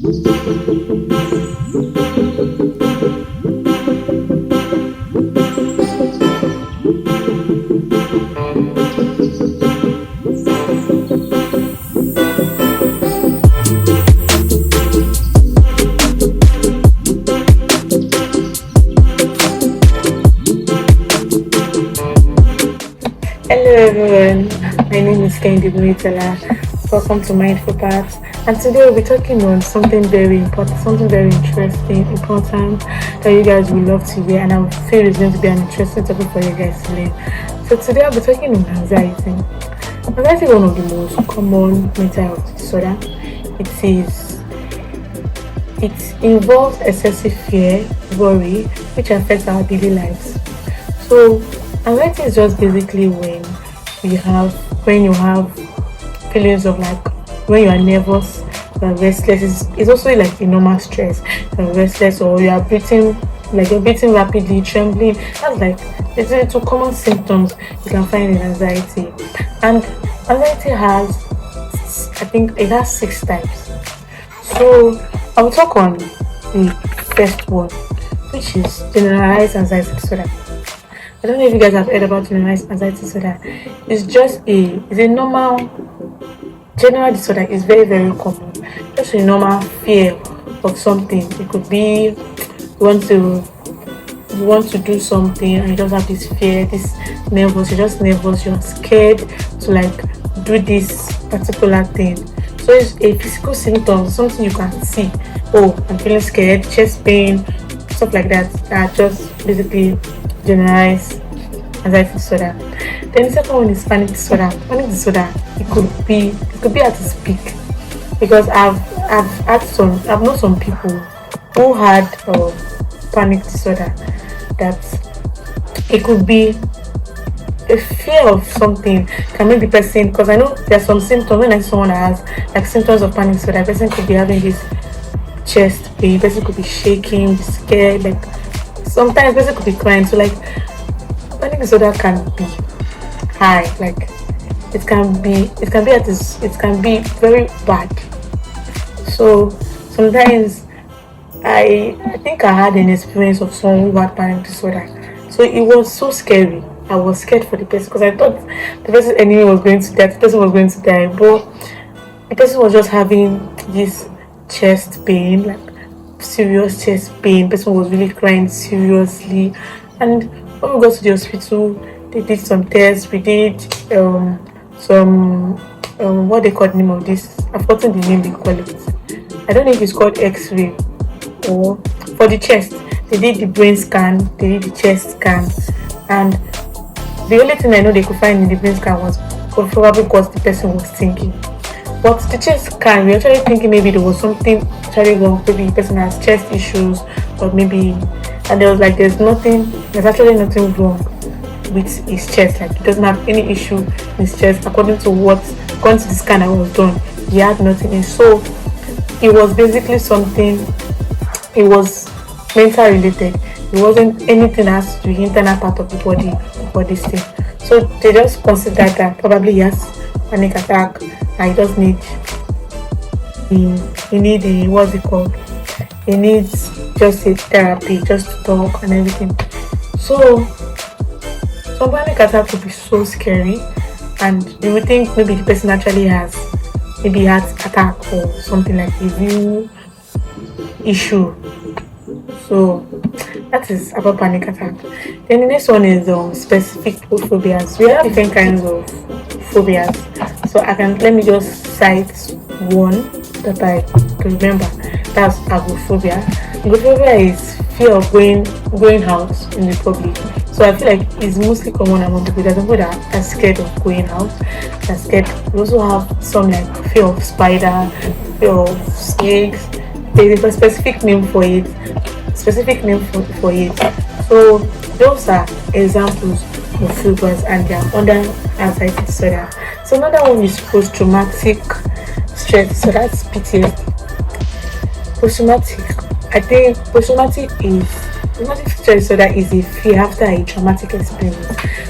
Hello everyone, my name is Kendi Buitala. Welcome to Mindful Paths. And today we'll be talking on something very important, something very interesting, important that you guys will love to hear, and I feel it's going to be an interesting topic for you guys to learn. So today I'll be talking on anxiety. Anxiety is one of the most common mental health disorder. It involves excessive fear, worry, which affects our daily lives. So anxiety is just basically when you have feelings of like when you are nervous, you are restless. It's also like a normal stress. You're restless or you are breathing like you're breathing rapidly, trembling. That's like it's two common symptoms you can find in anxiety. And anxiety has, I think it has 6 types. So I will talk on the first one, which is generalized anxiety disorder. I don't know if you guys have heard about generalized anxiety disorder. It's a normal general disorder. Is very very common. Just a normal fear of something. It could be you want to do something and you just have this fear, this nervous. You're just nervous. You're scared to like do this particular thing. So it's a physical symptom, something you can see. Oh, I'm feeling scared, chest pain, stuff like that. That just basically generalized anxiety disorder. Then the second one is panic disorder. Panic disorder, it could be at its peak, because I've known some people who had panic disorder, that it could be a fear of something can make the person, because I know there's some symptoms when I see someone that has like symptoms of panic disorder. The person could be having this chest pain, the person could be shaking, be scared, like sometimes the person could be crying. So like panic disorder can be high, like it can be very bad. So sometimes I think I had an experience of someone who had panic disorder. So it was so scary. I was scared for the person because I thought the person enemy was going to die. The person was going to die, but the person was just having this chest pain, like serious chest pain. The person was really crying seriously, and when we got to the hospital, they did some tests. We did some what they call the name of this. I've forgotten the name they call it. I don't know if it's called X-ray or for the chest. They did the brain scan. They did the chest scan, and the only thing I know they could find in the brain scan was probably what the person was thinking. But the chest scan, we actually thinking maybe there was something actually wrong. Maybe the person has chest issues, or maybe, and there was like there's actually nothing wrong with his chest. Like he doesn't have any issue in his chest according to the scan that was done. He had nothing in. So it was basically something. It was mental related. It wasn't anything as to the internal part of the body for this thing. So they just considered that probably he has panic attack and he just need a what's it called? He needs just a therapy, just to talk and everything. So some panic attack could be so scary, and you would think maybe the person actually has maybe heart attack or something like a real issue. So that is about panic attack. Then the next one is specific phobias. We have different kinds of phobias. So let me just cite one that I can remember. That's agoraphobia. Agoraphobia is fear of going out in the public. So I feel like it's mostly common among people. There's people that are scared of going out. They're scared. We also have some like fear of spider, fear of snakes. There is a specific name for it. So those are examples of phobias, and they are under anxiety disorder. So another one is post-traumatic stress. So that's PTSD. I think post-traumatic stress disorder is a fear after a traumatic experience.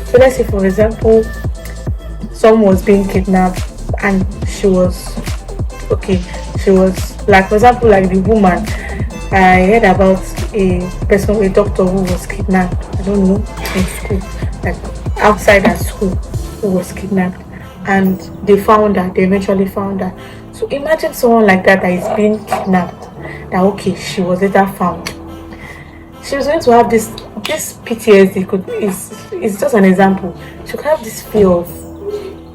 So let's say, for example, someone was being kidnapped and she was Like for example, like the woman, I heard about a doctor who was kidnapped. I don't know, in school, like outside her school, who was kidnapped, and they found her. They eventually found her. So imagine someone like that is being kidnapped. That okay, she was later found. She was going to have this PTSD. Could is just an example. She could have this fear of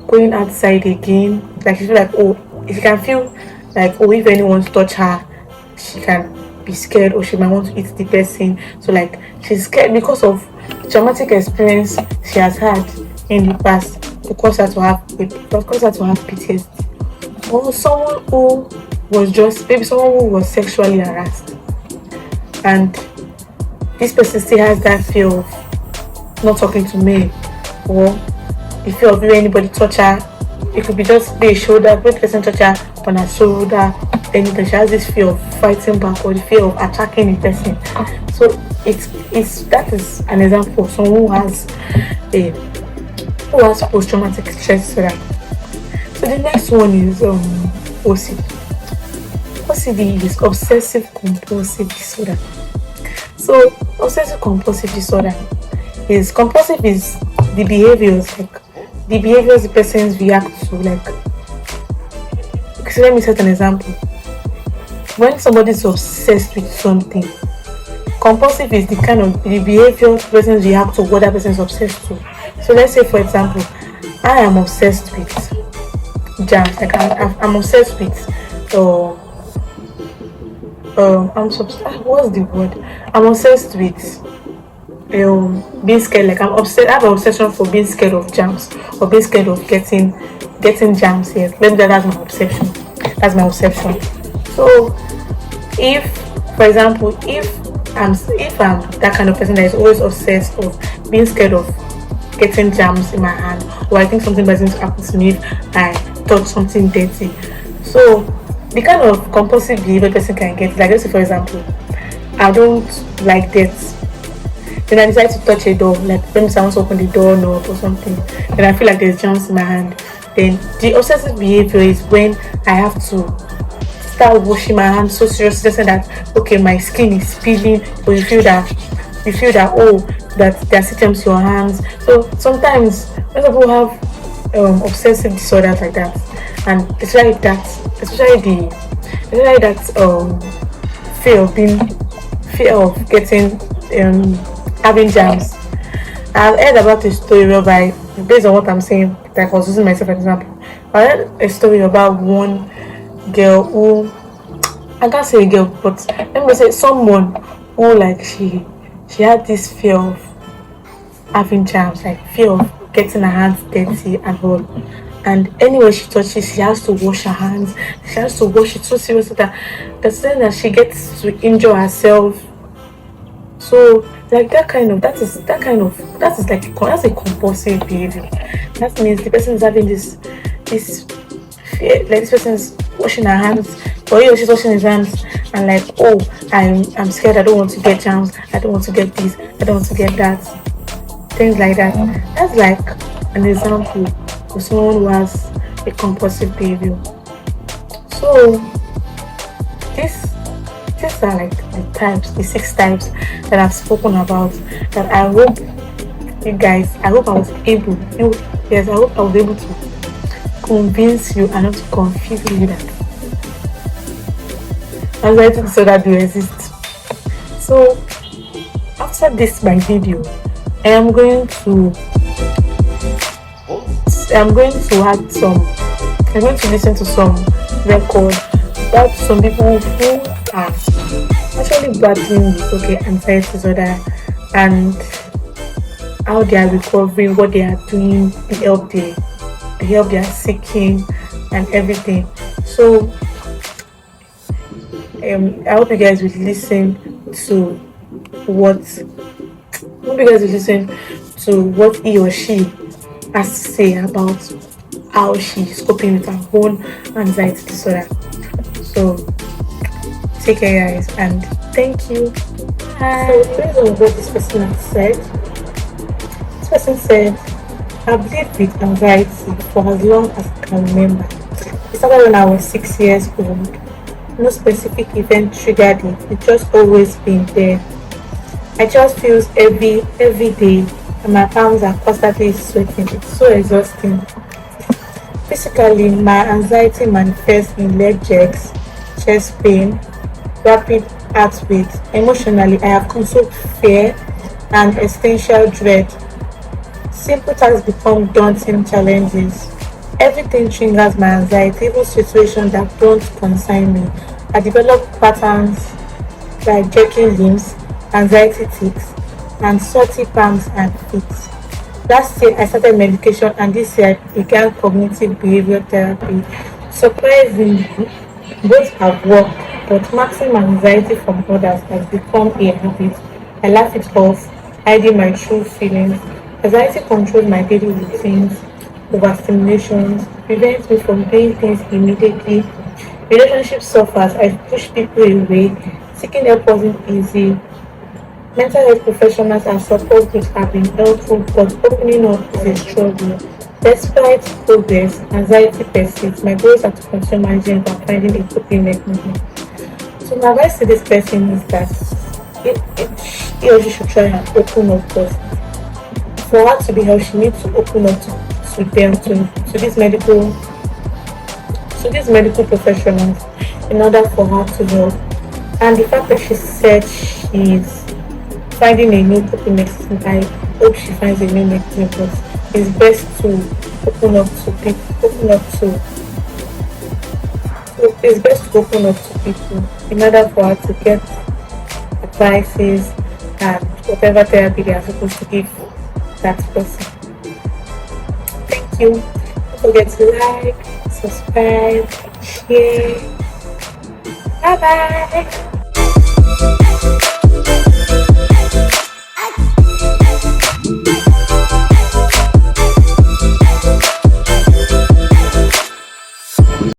going outside again. Like she feel like, oh, she can feel like, oh, if anyone touch her, she can be scared, or she might want to eat the person. So like she's scared because of traumatic experience she has had in the past to cause her to have PTSD. Or someone who was just maybe someone who was sexually harassed, and this person still has that fear of not talking to me, or the fear of if anybody touch her. It could be just be a shoulder, when the person touch her on her shoulder, then she has this fear of fighting back, or the fear of attacking the person. So it's that is an example of someone a who has post-traumatic stress disorder. So the next one is OCD. OCD is obsessive compulsive disorder. So obsessive compulsive disorder is compulsive is the behaviors the persons react to. Like, so let me set an example. When somebody is obsessed with something, compulsive is the behavior the persons react to what that person is obsessed to. So let's say, for example, I am obsessed with jams. Like I'm obsessed with what's the word? I'm obsessed with being scared. Like I have an obsession for being scared of jams, or being scared of getting jams here. Maybe that's my obsession. That's my obsession. So if, for example, if I'm that kind of person that is always obsessed of being scared of getting jams in my hand, or I think something bad is going to happen to me if I touch something dirty. So the kind of compulsive behavior person can get, like let's say for example, I don't like dirt. Then I decide to touch a door, like when someone's open the door knob or something, then I feel like there's germs in my hand. Then the obsessive behavior is when I have to start washing my hands so seriously, just that okay, my skin is peeling, or you feel that oh, that there are symptoms in your hands. So sometimes when people have obsessive disorders like that, and especially that fear of getting having jams. I've heard about a story whereby, based on what I'm saying, like I was using myself as an example. I heard a story about one girl who, I can't say a girl, but let me say someone who, like, she had this fear of having jams, like fear of getting her hands dirty and all. And anywhere she touches, she has to wash her hands. She has to wash it so seriously that that she gets to injure herself. So like that is like that's a compulsive behavior. That means the person is having this fear, like this person is washing her hands, or he or she's washing his hands, and like, oh, I'm scared, I don't want to get germs, I don't want to get this, I don't want to get that, things like that. That's like an example of someone who has a compulsive behavior. So this these are like the 6 types that I've spoken about. That I hope you guys, I hope I was able, yes, I hope I was able to convince you and not to confuse you that anxiety disorder do exist. So after this my video, I am going to add some, I'm going to listen to some record about some people who are actually battling with anxiety disorder, and how they are recovering, what they are doing, the help they are seeking, and everything. So I hope you guys will listen to what he or she has to say about how she's coping with her own anxiety disorder. So take care, guys, and thank you. Hi. So based on what this person has said, this person said, I've lived with anxiety for as long as I can remember. It started when I was 6 years old. No specific event triggered it. It's just always been there. I just feels heavy every day and my palms are constantly sweating. It's so exhausting. Physically, my anxiety manifests in leg jerks, chest pain, rapid heartbeat. Emotionally, I have concealed fear and existential dread. Simple tasks become daunting challenges. Everything triggers my anxiety, even situations that don't concern me. I develop patterns like jerking limbs, anxiety tics, and sweaty palms and feet. Last year, I started medication, and this year I began cognitive behavior therapy. Surprisingly, both have worked, but masking my anxiety from others has become a habit. I laugh it off, hiding my true feelings. Anxiety controls my daily routines, overstimulations, prevents me from doing things immediately. Relationship suffers, I push people away. Seeking help wasn't easy. Mental health professionals and support groups have been helpful, but opening up is a struggle. Despite progress, anxiety persists. My goals are to continue managing and finding a coping mechanism. So my advice to this person is that he or she should try and open up first. For her to be helped, she needs to open up to them, to these medical professionals in order for her to help. And the fact that she said she's finding a new coping mechanism, I hope she finds a new mechanism, but it's best to open up to people, it's best to open up to people in order for her to get advices and whatever therapy they are supposed to give that person. Thank you. Don't forget to like, subscribe, share. Bye bye.